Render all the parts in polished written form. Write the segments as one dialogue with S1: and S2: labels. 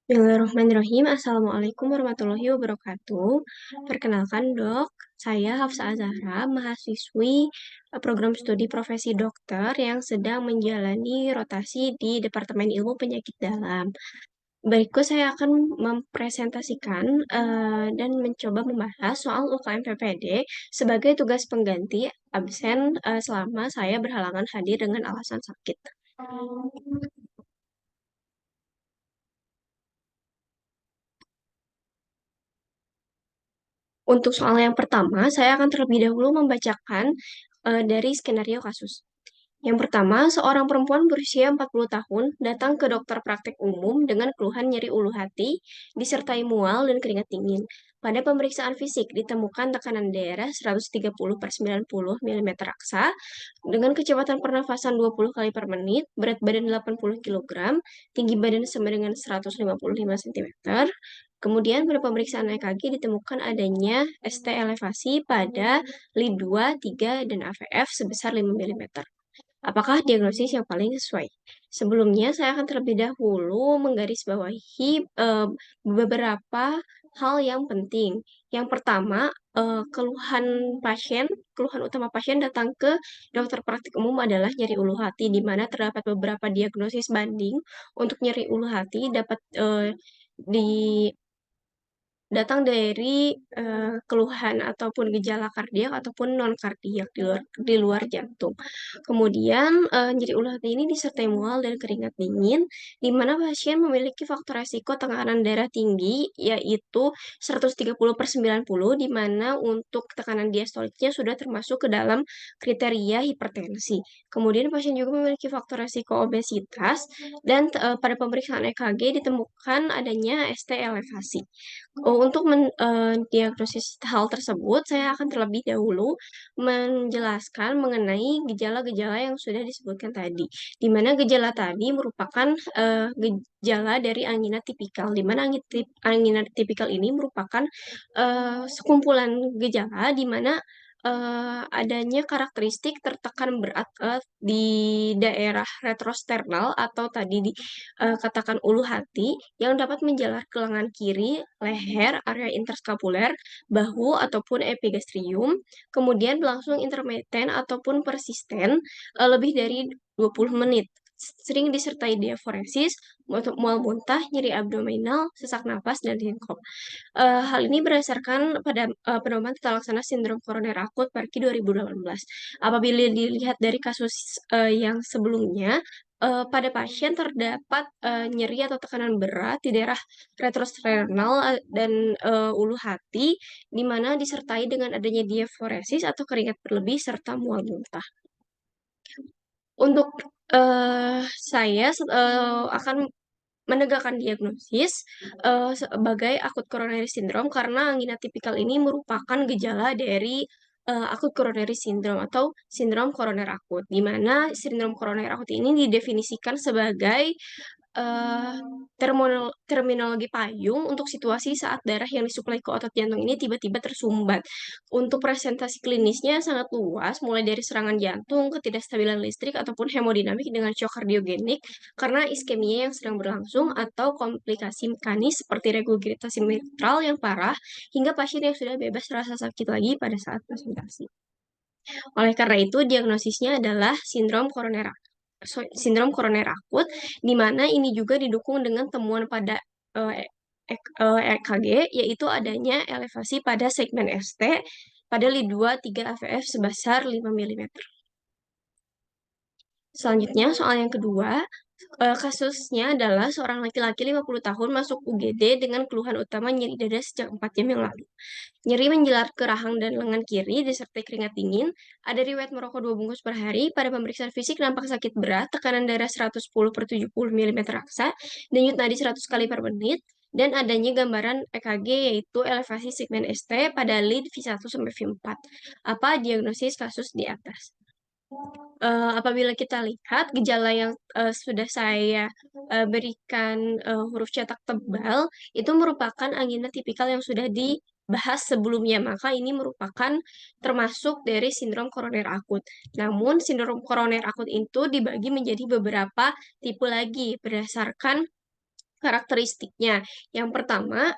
S1: Bismillahirrahmanirrahim. Assalamualaikum warahmatullahi wabarakatuh. Perkenalkan dok, saya Hafsa Azahra, mahasiswi program studi profesi dokter yang sedang menjalani rotasi di Departemen Ilmu Penyakit Dalam. Berikut saya akan mempresentasikan dan mencoba membahas soal UKM PPD sebagai tugas pengganti absen selama saya berhalangan hadir dengan alasan sakit. Untuk soal yang pertama, saya akan terlebih dahulu membacakan dari skenario kasus. Yang pertama, seorang perempuan berusia 40 tahun datang ke dokter praktek umum dengan keluhan nyeri ulu hati, disertai mual dan keringat dingin. Pada pemeriksaan fisik ditemukan tekanan darah 130 per 90 mm raksa, dengan kecepatan pernafasan 20 kali per menit, berat badan 80 kg, tinggi badan sama dengan 155 cm. Kemudian pada pemeriksaan EKG ditemukan adanya ST elevasi pada lid 2, 3, dan AVF sebesar 5 mm. Apakah diagnosis yang paling sesuai? Sebelumnya, saya akan terlebih dahulu menggarisbawahi beberapa hal yang penting. Yang pertama, keluhan utama pasien datang ke dokter praktik umum adalah nyeri ulu hati, di mana terdapat beberapa diagnosis banding untuk nyeri ulu hati dapat di datang dari keluhan ataupun gejala kardiak ataupun non kardiak di luar jantung. Kemudian nyeri ulu hati ini disertai mual dan keringat dingin, di mana pasien memiliki faktor resiko tekanan darah tinggi yaitu 130 per 90, di mana untuk tekanan diastoliknya sudah termasuk ke dalam kriteria hipertensi. Kemudian pasien juga memiliki faktor resiko obesitas dan pada pemeriksaan EKG ditemukan adanya ST elevasi. Untuk diagnosis hal tersebut, saya akan terlebih dahulu menjelaskan mengenai gejala-gejala yang sudah disebutkan tadi. Di mana gejala tadi merupakan gejala dari angina tipikal, di mana angina tipikal ini merupakan sekumpulan gejala di mana adanya karakteristik tertekan berat di daerah retrosternal atau tadi katakan ulu hati yang dapat menjalar ke lengan kiri, leher, area interskapuler, bahu ataupun epigastrium, kemudian berlangsung intermiten ataupun persisten lebih dari 20 menit. Sering disertai diaforesis, mual muntah, nyeri abdominal, sesak napas, dan sinkop. Hal ini berdasarkan pada pedoman tata laksana sindrom koroner akut Perki 2018. Apabila dilihat dari kasus yang sebelumnya, pada pasien terdapat nyeri atau tekanan berat di daerah retrosternal dan ulu hati, di mana disertai dengan adanya diaforesis atau keringat berlebih serta mual muntah. Untuk saya akan menegakkan diagnosis sebagai akut coronary syndrome karena angina tipikal ini merupakan gejala dari akut coronary syndrome atau sindrom koroner akut, di mana sindrom koroner akut ini didefinisikan sebagai eh, terminologi payung untuk situasi saat darah yang disuplai ke otot jantung ini tiba-tiba tersumbat. Untuk presentasi klinisnya sangat luas, mulai dari serangan jantung, ketidakstabilan listrik, ataupun hemodinamik dengan shock kardiogenik karena iskemia yang sedang berlangsung atau komplikasi mekanis seperti regurgitasi mitral yang parah hingga pasien yang sudah bebas rasa sakit lagi pada saat presentasi. Oleh karena itu, diagnosisnya adalah sindrom koroner akut, di mana ini juga didukung dengan temuan pada EKG, yaitu adanya elevasi pada segmen ST pada lid 2, 3 AVF sebesar 5 mm. Selanjutnya, soal yang kedua, kasusnya adalah seorang laki-laki 50 tahun masuk UGD dengan keluhan utama nyeri dada sejak 4 jam yang lalu. Nyeri menjelar ke rahang dan lengan kiri disertai keringat dingin. Ada riwayat merokok 2 bungkus per hari. Pada pemeriksaan fisik nampak sakit berat, tekanan darah 110 per 70 mm raksa, denyut nadi 100 kali per menit, dan adanya gambaran EKG yaitu elevasi segmen ST pada lead V1 sampai V4. Apa diagnosis kasus di atas? Apabila kita lihat gejala yang sudah saya berikan huruf cetak tebal, itu merupakan angina tipikal yang sudah dibahas sebelumnya, maka ini merupakan termasuk dari sindrom koroner akut. Namun, sindrom koroner akut itu dibagi menjadi beberapa tipe lagi berdasarkan karakteristiknya. Yang pertama,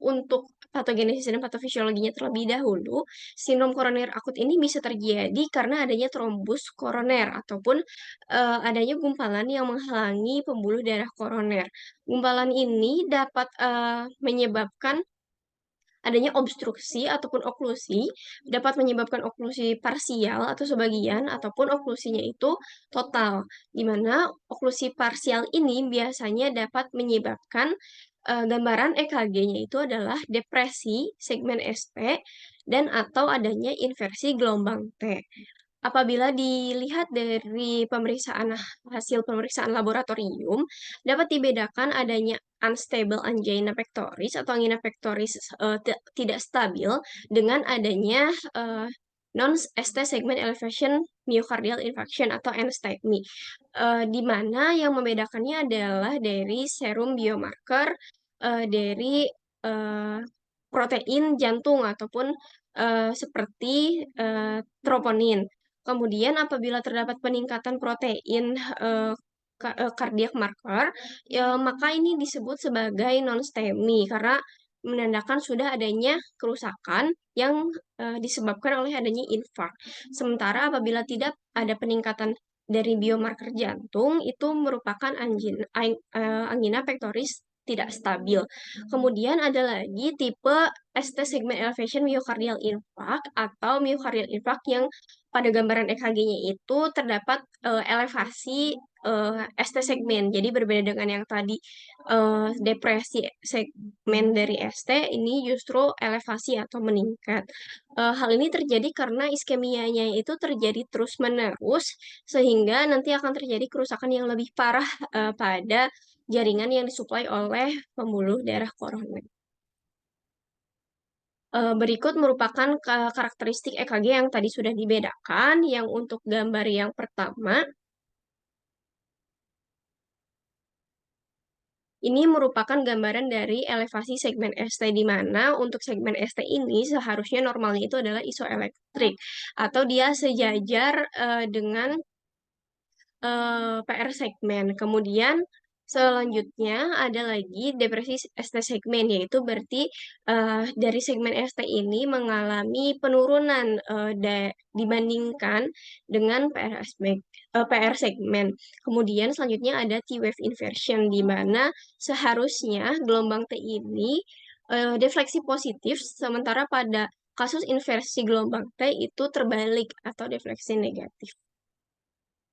S1: untuk patogenesis dan patofisiologinya terlebih dahulu, sindrom koroner akut ini bisa terjadi karena adanya trombus koroner ataupun, adanya gumpalan yang menghalangi pembuluh darah koroner. Gumpalan ini dapat, menyebabkan adanya obstruksi ataupun oklusi, dapat menyebabkan oklusi parsial atau sebagian ataupun oklusinya itu total, di mana oklusi parsial ini biasanya dapat menyebabkan, gambaran EKG-nya itu adalah depresi segmen ST dan atau adanya inversi gelombang T. Apabila dilihat dari hasil pemeriksaan laboratorium, dapat dibedakan adanya unstable angina pectoris atau angina pectoris, tidak stabil dengan adanya, non-ST segment elevation myocardial infarction atau NSTMI, di mana yang membedakannya adalah dari serum biomarker, dari, eee, protein jantung ataupun, seperti, troponin. Kemudian apabila terdapat peningkatan protein, cardiac marker, maka ini disebut sebagai non-STEMI karena menandakan sudah adanya kerusakan yang, disebabkan oleh adanya infark. Sementara apabila tidak ada peningkatan dari biomarker jantung, itu merupakan angina pectoris tidak stabil. Kemudian ada lagi tipe ST segment elevation myocardial infarct atau myocardial infarct yang pada gambaran EKG-nya itu terdapat, elevasi, ST segmen. Jadi berbeda dengan yang tadi, depresi segmen dari ST, ini justru elevasi atau meningkat. Hal ini terjadi karena iskemianya itu terjadi terus-menerus, sehingga nanti akan terjadi kerusakan yang lebih parah, pada jaringan yang disuplai oleh pembuluh darah koroner. Berikut merupakan karakteristik EKG yang tadi sudah dibedakan, yang untuk gambar yang pertama, ini merupakan gambaran dari elevasi segmen ST, di mana untuk segmen ST ini seharusnya normalnya itu adalah isoelektrik, atau dia sejajar, dengan PR segmen. Kemudian selanjutnya ada lagi depresi ST segmen, yaitu berarti, dari segmen ST ini mengalami penurunan, dibandingkan dengan PR segmen. Kemudian selanjutnya ada T-wave inversion, di mana seharusnya gelombang T ini, defleksi positif, sementara pada kasus inversi gelombang T itu terbalik atau defleksi negatif.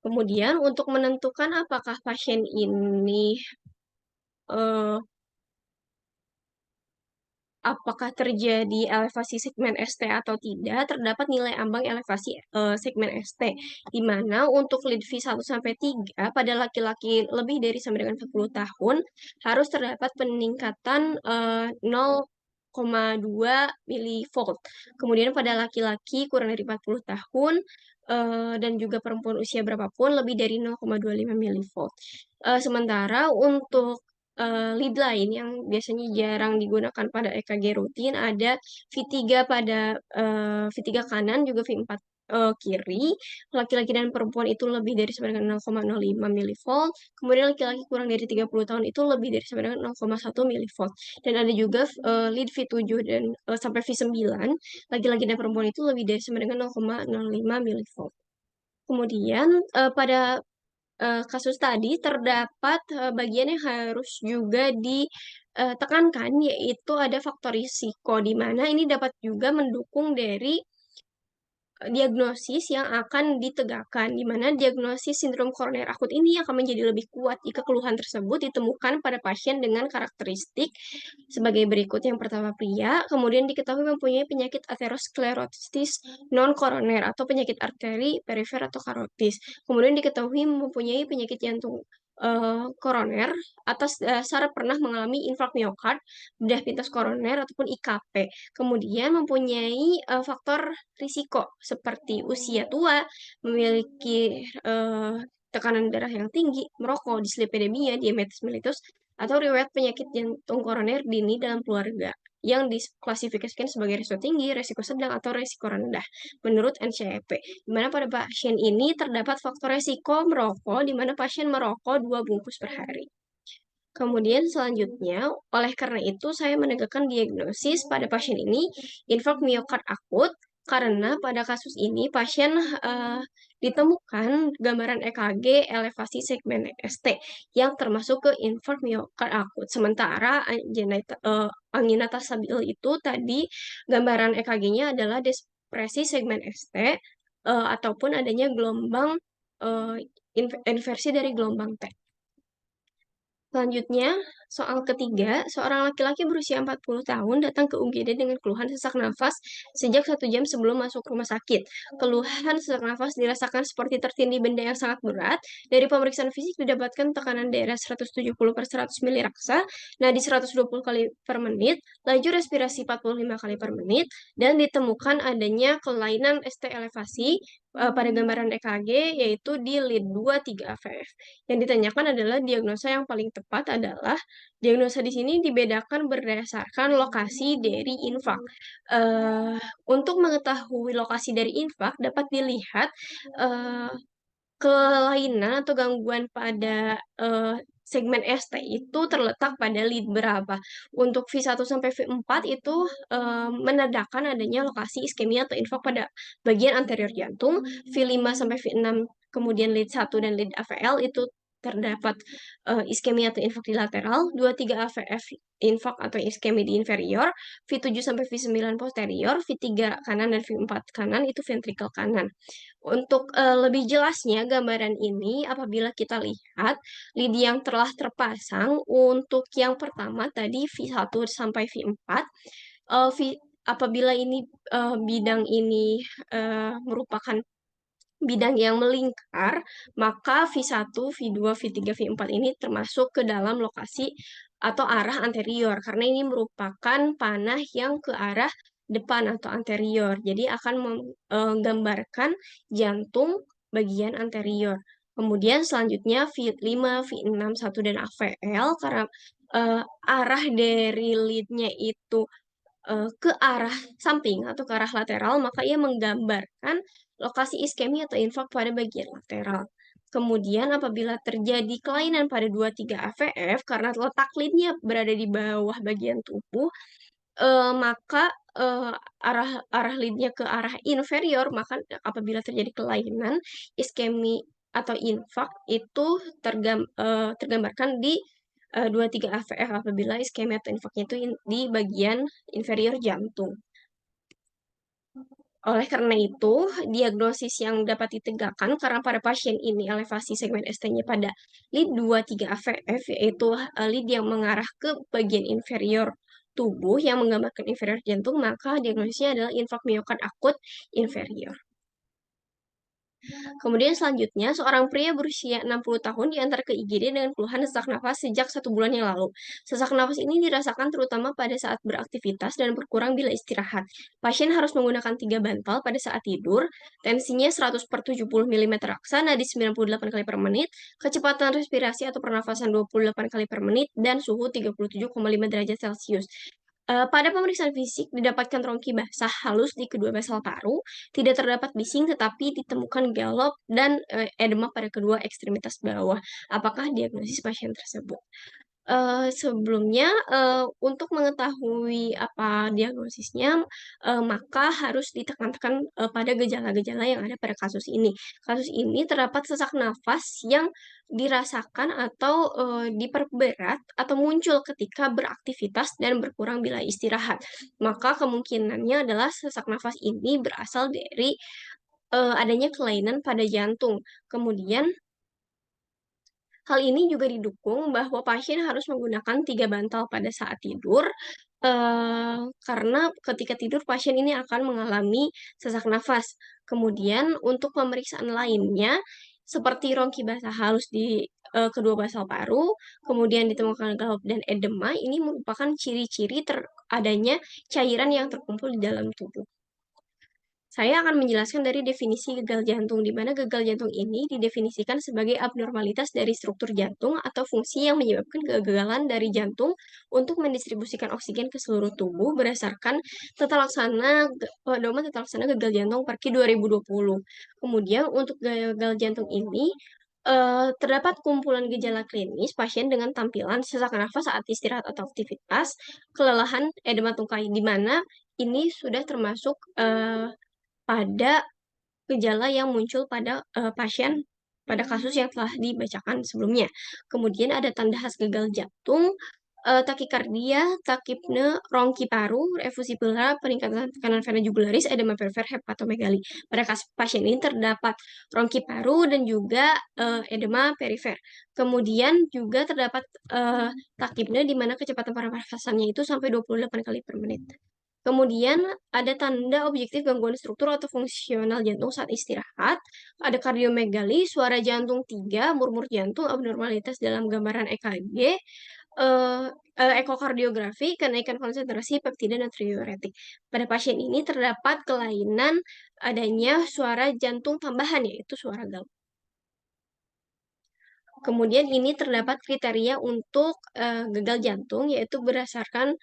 S1: Kemudian untuk menentukan apakah pasien ini, eee, apakah terjadi elevasi segmen ST atau tidak, terdapat nilai ambang elevasi, segmen ST, di mana untuk LIDVI 1-3 pada laki-laki lebih dari sampai dengan 40 tahun, harus terdapat peningkatan, 0,2 milivolt. Kemudian pada laki-laki kurang dari 40 tahun, dan juga perempuan usia berapapun lebih dari 0,25 milivolt. Sementara untuk lead line yang biasanya jarang digunakan pada EKG rutin ada V3 pada, V3 kanan juga V4, kiri, laki-laki dan perempuan itu lebih dari sama dengan 0,05 milivolt, kemudian laki-laki kurang dari 30 tahun itu lebih dari sama dengan 0,1 milivolt. Dan ada juga lead V7 dan, sampai V9, laki-laki dan perempuan itu lebih dari sama dengan 0,05 milivolt. Kemudian, pada kasus tadi terdapat, bagian yang harus juga ditekankan, yaitu ada faktor risiko, di mana ini dapat juga mendukung dari, diagnosis yang akan ditegakkan, di mana diagnosis sindrom koroner akut ini akan menjadi lebih kuat jika keluhan tersebut ditemukan pada pasien dengan karakteristik sebagai berikut. Yang pertama pria, kemudian diketahui mempunyai penyakit aterosklerosis non-koroner atau penyakit arteri perifer atau karotis. Kemudian diketahui mempunyai penyakit jantung, koroner atas dasar pernah mengalami infark miokard, bedah pintas koroner ataupun IKP. Kemudian mempunyai, faktor risiko seperti usia tua, memiliki, tekanan darah yang tinggi, merokok, dislipidemia, diabetes mellitus, atau riwayat penyakit jantung koroner dini dalam keluarga yang diklasifikasikan sebagai risiko tinggi, risiko sedang, atau risiko rendah menurut NCEP. Di mana pada pasien ini terdapat faktor risiko merokok, di mana pasien merokok 2 bungkus per hari. Kemudian selanjutnya, oleh karena itu saya menegakkan diagnosis pada pasien ini infark miokard akut karena pada kasus ini pasien ditemukan gambaran EKG elevasi segmen ST yang termasuk ke infark miokard akut. Sementara angina stabil itu tadi gambaran EKG-nya adalah depresi segmen ST ataupun adanya gelombang eh, inversi dari gelombang T. Selanjutnya, soal ketiga, seorang laki-laki berusia 40 tahun datang ke UGD dengan keluhan sesak nafas sejak 1 jam sebelum masuk rumah sakit. Keluhan sesak nafas dirasakan seperti tertindih benda yang sangat berat. Dari pemeriksaan fisik didapatkan tekanan darah 170 per 100 miliraksa, nadi 120 kali per menit, laju respirasi 45 kali per menit, dan ditemukan adanya kelainan ST elevasi pada gambaran EKG yaitu di lead 2-3 AVF. Yang ditanyakan adalah diagnosa yang paling tepat adalah diagnosa di sini dibedakan berdasarkan lokasi dari infak. Untuk mengetahui lokasi dari infak dapat dilihat eh, kelainan atau gangguan pada segmen ST itu terletak pada lead berapa. Untuk V1 sampai V4 itu menandakan adanya lokasi iskemia atau infak pada bagian anterior jantung. V5 sampai V6 kemudian lead 1 dan lead AVL itu terdapat iskemia atau infak di lateral, 2-3 AVF infak atau iskemi di inferior, V7 sampai V9 posterior, V3 kanan dan V4 kanan itu ventrikel kanan. Untuk lebih jelasnya gambaran ini apabila kita lihat lidi yang telah terpasang untuk yang pertama tadi V1 sampai V4 apabila ini bidang ini merupakan bidang yang melingkar, maka V1, V2, V3, V4 ini termasuk ke dalam lokasi atau arah anterior karena ini merupakan panah yang ke arah depan atau anterior. Jadi akan menggambarkan jantung bagian anterior. Kemudian selanjutnya V5, V6, 1 dan AVL karena arah dari lead-nya itu ke arah samping atau ke arah lateral, maka ia menggambarkan lokasi iskemi atau infak pada bagian lateral. Kemudian apabila terjadi kelainan pada 2-3 AVF karena letak leadnya berada di bawah bagian tubuh, maka arah arah leadnya ke arah inferior, maka apabila terjadi kelainan iskemi atau infak itu tergambarkan di 2-3 AVF apabila iskemi atau infaknya itu di bagian inferior jantung. Oleh karena itu, diagnosis yang dapat ditegakkan karena pada pasien ini elevasi segmen ST-nya pada lead 2-3 AVF, yaitu lead yang mengarah ke bagian inferior tubuh yang menggambarkan inferior jantung, maka diagnosisnya adalah infark miokard akut inferior. Kemudian selanjutnya, seorang pria berusia 60 tahun diantar ke IGD dengan keluhan sesak nafas sejak 1 bulan yang lalu. Sesak nafas ini dirasakan terutama pada saat beraktivitas dan berkurang bila istirahat. Pasien harus menggunakan 3 bantal pada saat tidur, tensinya 100 per 70 mm raksa, nadi 98 kali per menit, kecepatan respirasi atau pernafasan 28 kali per menit, dan suhu 37,5 derajat Celcius. Pada pemeriksaan fisik didapatkan rongki basah halus di kedua basal paru, tidak terdapat bising tetapi ditemukan galop dan edema pada kedua ekstremitas bawah. Apakah diagnosis pasien tersebut? Sebelumnya, untuk mengetahui apa diagnosisnya, maka harus ditekankan pada gejala-gejala yang ada pada kasus ini. Kasus ini terdapat sesak nafas yang dirasakan atau diperberat atau muncul ketika beraktivitas dan berkurang bila istirahat. Maka kemungkinannya adalah sesak nafas ini berasal dari adanya kelainan pada jantung. Kemudian hal ini juga didukung bahwa pasien harus menggunakan 3 bantal pada saat tidur, karena ketika tidur pasien ini akan mengalami sesak nafas. Kemudian untuk pemeriksaan lainnya, seperti rongki basah halus di kedua basal paru, kemudian ditemukan galop dan edema, ini merupakan ciri-ciri adanya cairan yang terkumpul di dalam tubuh. Saya akan menjelaskan dari definisi gagal jantung, di mana gagal jantung ini didefinisikan sebagai abnormalitas dari struktur jantung atau fungsi yang menyebabkan kegagalan dari jantung untuk mendistribusikan oksigen ke seluruh tubuh berdasarkan pedoman tata laksana gagal jantung Perki 2020. Kemudian untuk gagal jantung ini Terdapat kumpulan gejala klinis pasien dengan tampilan sesak nafas saat istirahat atau aktivitas, kelelahan, edema tungkai, di mana ini sudah termasuk, pada gejala yang muncul pada, pasien pada kasus yang telah dibacakan sebelumnya. Kemudian ada tanda khas gagal jantung, takikardia, takipne, rongki paru, efusi pleura, peningkatan tekanan vena jugularis, edema perifer, hepatomegali. Pada pasien ini terdapat rongki paru dan juga, edema perifer. Kemudian juga terdapat, takipne di mana kecepatan pernafasannya itu sampai 28 kali per menit. Kemudian ada tanda objektif gangguan struktur atau fungsional jantung saat istirahat, ada kardiomegali, suara jantung 3, murmur jantung, abnormalitas dalam gambaran EKG, eee ekokardiografi, kenaikan konsentrasi peptida natriuretik. Pada pasien ini terdapat kelainan adanya suara jantung tambahan, yaitu suara gal. Kemudian ini terdapat kriteria untuk, gagal jantung, yaitu berdasarkan,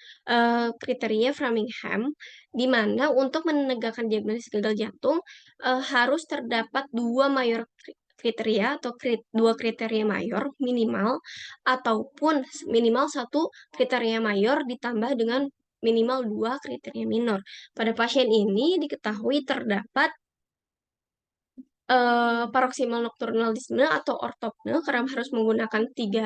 S1: kriteria Framingham, di mana untuk menegakkan diagnosis gagal jantung, harus terdapat 2 mayor kriteria atau 2 kriteria mayor minimal, ataupun minimal 1 kriteria mayor ditambah dengan minimal 2 kriteria minor. Pada pasien ini diketahui terdapat paroksimal nocturnalisme atau ortopne karena harus menggunakan 3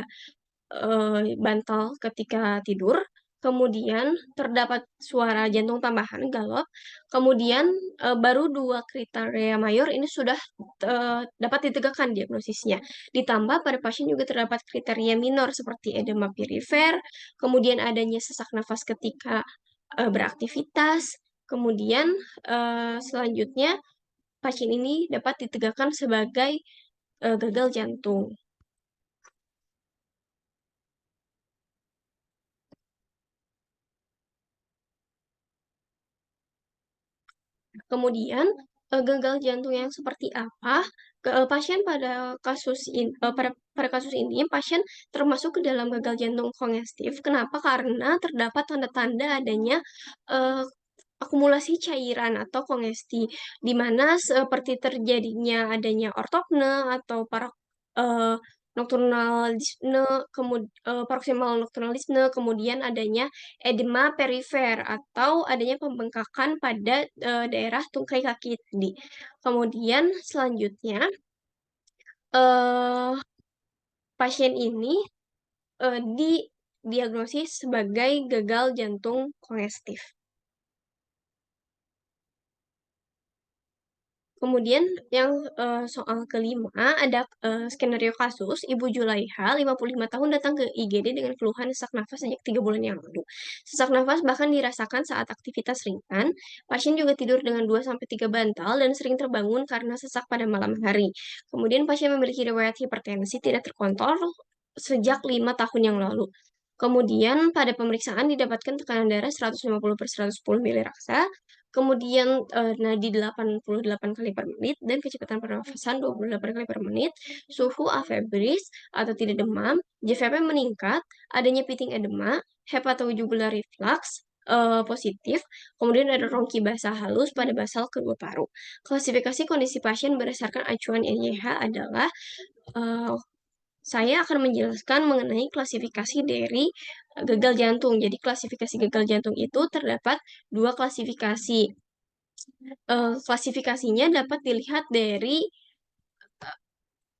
S1: bantal ketika tidur, kemudian terdapat suara jantung tambahan, galop, kemudian, baru 2 kriteria mayor ini sudah, dapat ditegakkan diagnosisnya. Ditambah pada pasien juga terdapat kriteria minor seperti edema perifer, kemudian adanya sesak nafas ketika, beraktivitas, kemudian, selanjutnya pasien ini dapat ditegakkan sebagai, gagal jantung. Kemudian, gagal jantung yang seperti apa, pasien pada kasus ini, pasien termasuk ke dalam gagal jantung kongestif. Kenapa? Karena terdapat tanda-tanda adanya, eee, akumulasi cairan atau kongesti, di mana seperti terjadinya adanya ortopne atau eee, nocturnalisme, paroksimal nocturnalisme, kemudian adanya edema perifer atau adanya pembengkakan pada, daerah tungkai kaki tadi. Kemudian selanjutnya, eee, pasien ini, didiagnosis sebagai gagal jantung kongestif. Kemudian yang, soal kelima ada, skenario kasus Ibu Julaiha, 55 tahun datang ke IGD dengan keluhan sesak nafas sejak 3 bulan yang lalu. Sesak nafas bahkan dirasakan saat aktivitas ringan. Pasien juga tidur dengan 2 sampai 3 bantal dan sering terbangun karena sesak pada malam hari. Kemudian pasien memiliki riwayat hipertensi tidak terkontrol sejak 5 tahun yang lalu. Kemudian pada pemeriksaan didapatkan tekanan darah 150/110 miliraksa, kemudian, nadi 88 kali per menit dan kecepatan pernafasan 28 kali per menit, suhu afebris atau tidak demam, JVP meningkat, adanya pitting edema, hepatojugular reflux, positif, kemudian ada rongki basal halus pada basal kedua paru. Klasifikasi kondisi pasien berdasarkan acuan NYH adalah, eee saya akan menjelaskan mengenai klasifikasi dari, gagal jantung. Jadi klasifikasi gagal jantung itu terdapat 2 klasifikasi. Klasifikasinya dapat dilihat dari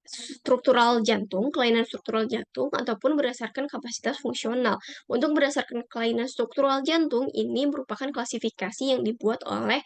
S1: struktural jantung, kelainan struktural jantung, ataupun berdasarkan kapasitas fungsional. Untuk berdasarkan kelainan struktural jantung, ini merupakan klasifikasi yang dibuat oleh,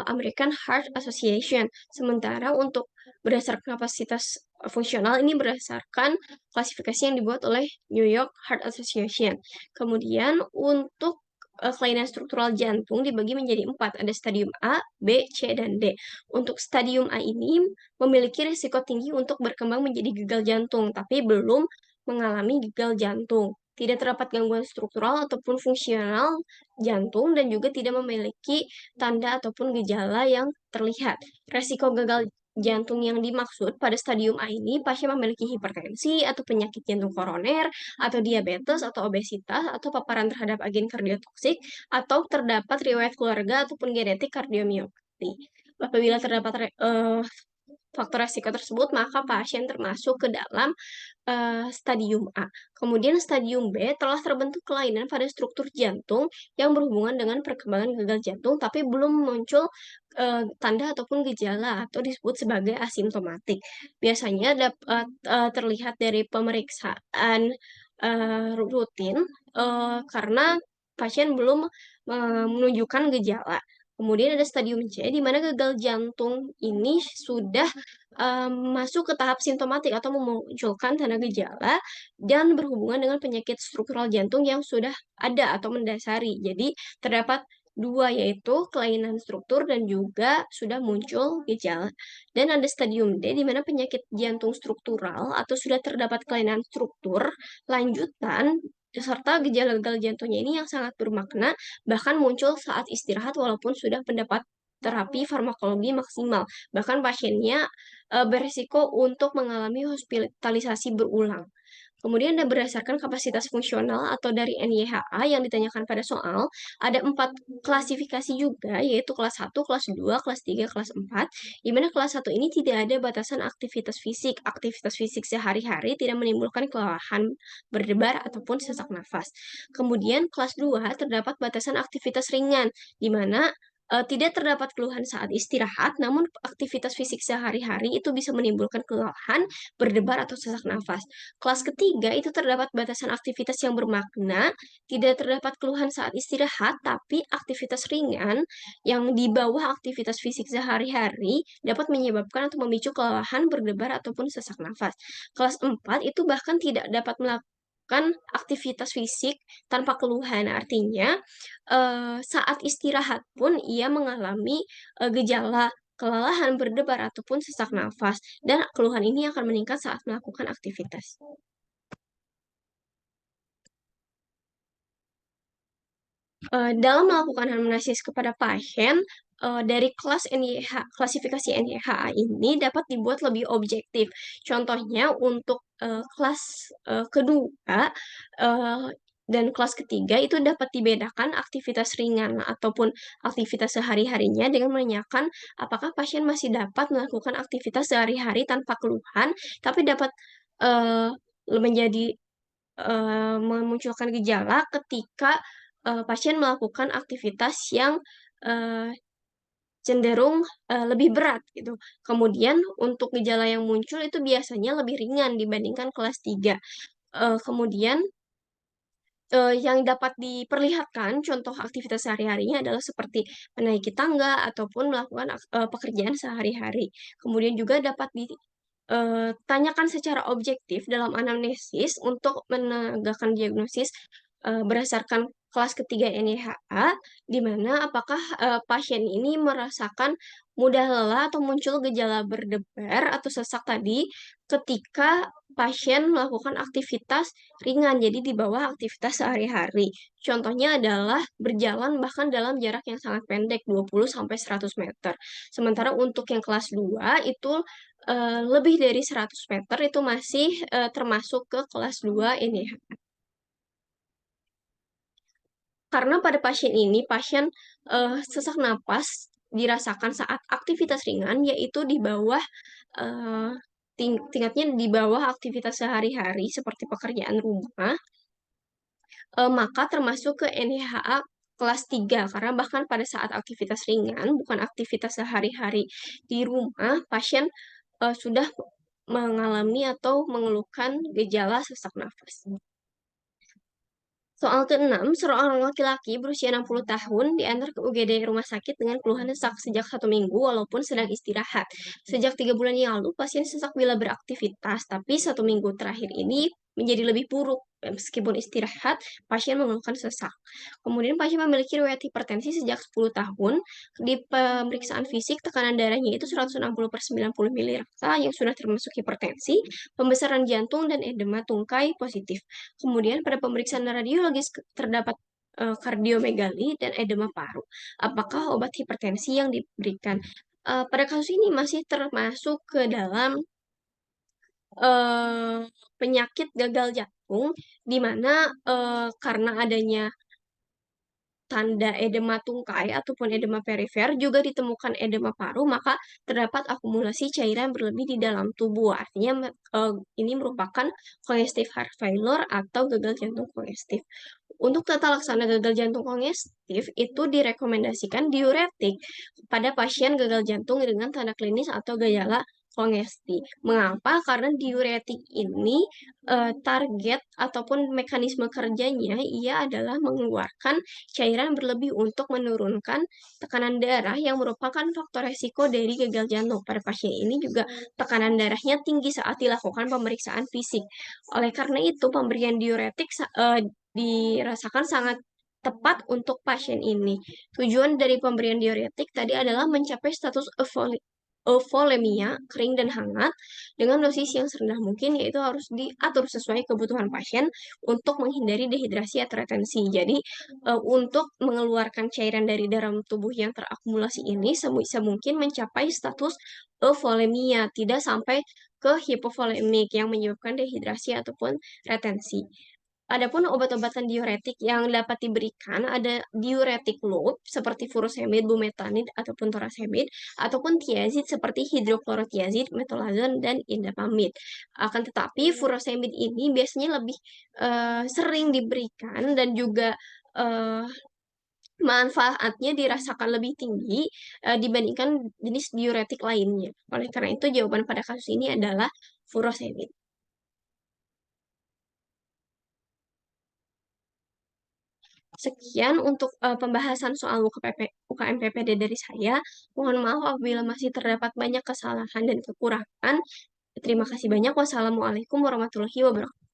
S1: American Heart Association. Sementara untuk berdasarkan kapasitas, fungsional ini berdasarkan klasifikasi yang dibuat oleh New York Heart Association. Kemudian untuk, kelainan struktural jantung dibagi menjadi 4, ada stadium A, B, C, dan D. Untuk stadium A ini memiliki risiko tinggi untuk berkembang menjadi gagal jantung, tapi belum mengalami gagal jantung. Tidak terdapat gangguan struktural ataupun fungsional jantung dan juga tidak memiliki tanda ataupun gejala yang terlihat. Resiko gagal jantung yang dimaksud pada stadium A ini, pasien memiliki hipertensi atau penyakit jantung koroner, atau diabetes atau obesitas, atau paparan terhadap agen kardiotoksik, atau terdapat riwayat keluarga ataupun genetik kardiomiopati. Apabila faktor resiko tersebut, maka pasien termasuk ke dalam stadium A. Kemudian stadium B telah terbentuk kelainan pada struktur jantung yang berhubungan dengan perkembangan gagal jantung, tapi belum muncul tanda ataupun gejala atau disebut sebagai asimptomatik. Biasanya dapat terlihat dari pemeriksaan rutin karena pasien belum menunjukkan gejala. Kemudian ada stadium C, di mana gagal jantung ini sudah masuk ke tahap simptomatik atau memunculkan tanda gejala dan berhubungan dengan penyakit struktural jantung yang sudah ada atau mendasari. Jadi terdapat dua, yaitu kelainan struktur dan juga sudah muncul gejala. Dan ada stadium D, di mana penyakit jantung struktural atau sudah terdapat kelainan struktur lanjutan serta gejala gagal jantungnya ini yang sangat bermakna, bahkan muncul saat istirahat walaupun sudah mendapat terapi farmakologi maksimal. Bahkan pasiennya beresiko untuk mengalami hospitalisasi berulang. Kemudian berdasarkan kapasitas fungsional atau dari NYHA yang ditanyakan pada soal, ada 4 klasifikasi juga, yaitu kelas 1, kelas 2, kelas 3, kelas 4, di mana kelas 1 ini tidak ada batasan aktivitas fisik. Aktivitas fisik sehari-hari tidak menimbulkan kelelahan, berdebar, ataupun sesak nafas. Kemudian kelas 2 terdapat batasan aktivitas ringan, di mana tidak terdapat keluhan saat istirahat, namun aktivitas fisik sehari-hari itu bisa menimbulkan kelelahan, berdebar, atau sesak nafas. Kelas ketiga itu terdapat batasan aktivitas yang bermakna, tidak terdapat keluhan saat istirahat, tapi aktivitas ringan yang di bawah aktivitas fisik sehari-hari dapat menyebabkan atau memicu kelelahan, berdebar, ataupun sesak nafas. Kelas 4 itu bahkan tidak dapat melakukan aktivitas fisik tanpa keluhan. Artinya, saat istirahat pun ia mengalami gejala kelelahan, berdebar, ataupun sesak nafas, dan keluhan ini akan meningkat saat melakukan aktivitas. Dalam melakukan anamnesis kepada pasien, dari klasifikasi NYHA ini dapat dibuat lebih objektif. Contohnya untuk, kelas, kedua, eee, dan kelas ketiga itu dapat dibedakan aktivitas ringan ataupun aktivitas sehari-harinya dengan menanyakan apakah pasien masih dapat melakukan aktivitas sehari-hari tanpa keluhan, tapi dapat, eee, menjadi memunculkan gejala ketika, pasien melakukan aktivitas yang, eee, cenderung, lebih berat gitu. Kemudian untuk gejala yang muncul itu biasanya lebih ringan dibandingkan kelas 3. Kemudian, yang dapat diperlihatkan contoh aktivitas sehari-harinya adalah seperti menaiki tangga ataupun melakukan pekerjaan sehari-hari. Kemudian juga dapat tanyakan secara objektif dalam anamnesis untuk menegakkan diagnosis, berdasarkan kelas ketiga NYHA, di mana apakah, pasien ini merasakan mudah lelah atau muncul gejala berdebar atau sesak tadi ketika pasien melakukan aktivitas ringan, jadi di bawah aktivitas sehari-hari. Contohnya adalah berjalan bahkan dalam jarak yang sangat pendek, 20 sampai 100 meter. Sementara untuk yang kelas 2 itu lebih dari 100 meter itu masih, termasuk ke kelas 2 ini ya. Karena pada pasien ini, pasien, sesak napas dirasakan saat aktivitas ringan, yaitu di bawah, eee, tingkatnya di bawah aktivitas sehari-hari seperti pekerjaan rumah, maka termasuk ke NIHA kelas 3 karena bahkan pada saat aktivitas ringan, bukan aktivitas sehari-hari di rumah, pasien, sudah mengalami atau mengeluhkan gejala sesak nafas. Soal ke-6, seorang laki-laki berusia 60 tahun diantar ke UGD rumah sakit dengan keluhan sesak sejak 1 minggu walaupun sedang istirahat. Sejak 3 bulan yang lalu, pasien sesak bila beraktivitas, tapi 1 minggu terakhir ini menjadi lebih buruk. Meskipun istirahat, pasien mengeluhkan sesak. Kemudian pasien memiliki riwayat hipertensi sejak 10 tahun. Di pemeriksaan fisik, tekanan darahnya itu 160/90 mili raksa yang sudah termasuk hipertensi, pembesaran jantung, dan edema tungkai positif. Kemudian pada pemeriksaan radiologis terdapat, kardiomegali dan edema paru. Apakah obat hipertensi yang diberikan? Pada kasus ini masih termasuk ke dalam, eee, penyakit gagal jantung, di mana, karena adanya tanda edema tungkai ataupun edema perifer, juga ditemukan edema paru, maka terdapat akumulasi cairan berlebih di dalam tubuh. Artinya ini merupakan congestive heart failure atau gagal jantung kongestif. Untuk tata laksana gagal jantung kongestif itu direkomendasikan diuretik pada pasien gagal jantung dengan tanda klinis atau gejala kongesti. Mengapa? Karena diuretik ini target ataupun mekanisme kerjanya ia adalah mengeluarkan cairan berlebih untuk menurunkan tekanan darah yang merupakan faktor resiko dari gagal jantung. Pada pasien ini juga tekanan darahnya tinggi saat dilakukan pemeriksaan fisik. Oleh karena itu, pemberian diuretik dirasakan sangat tepat untuk pasien ini. Tujuan dari pemberian diuretik tadi adalah mencapai status euvolemia, kering dan hangat, dengan dosis yang serendah mungkin, yaitu harus diatur sesuai kebutuhan pasien untuk menghindari dehidrasi atau retensi. Jadi, untuk mengeluarkan cairan dari dalam tubuh yang terakumulasi ini sebisa mungkin mencapai status euvolemia, tidak sampai ke hipovolemik yang menyebabkan dehidrasi ataupun retensi. Adapun obat-obatan diuretik yang dapat diberikan ada diuretik loop seperti furosemid, bumetanid ataupun torasemid, ataupun tiazid seperti hidroklorotiazid, metolazon dan indapamid. Akan tetapi furosemid ini biasanya lebih sering diberikan dan juga eh, manfaatnya dirasakan lebih tinggi dibandingkan jenis diuretik lainnya. Oleh karena itu jawaban pada kasus ini adalah furosemid. Sekian untuk pembahasan soal UKM PPD dari saya. Mohon maaf apabila masih terdapat banyak kesalahan dan kekurangan. Terima kasih banyak. Wassalamualaikum warahmatullahi wabarakatuh.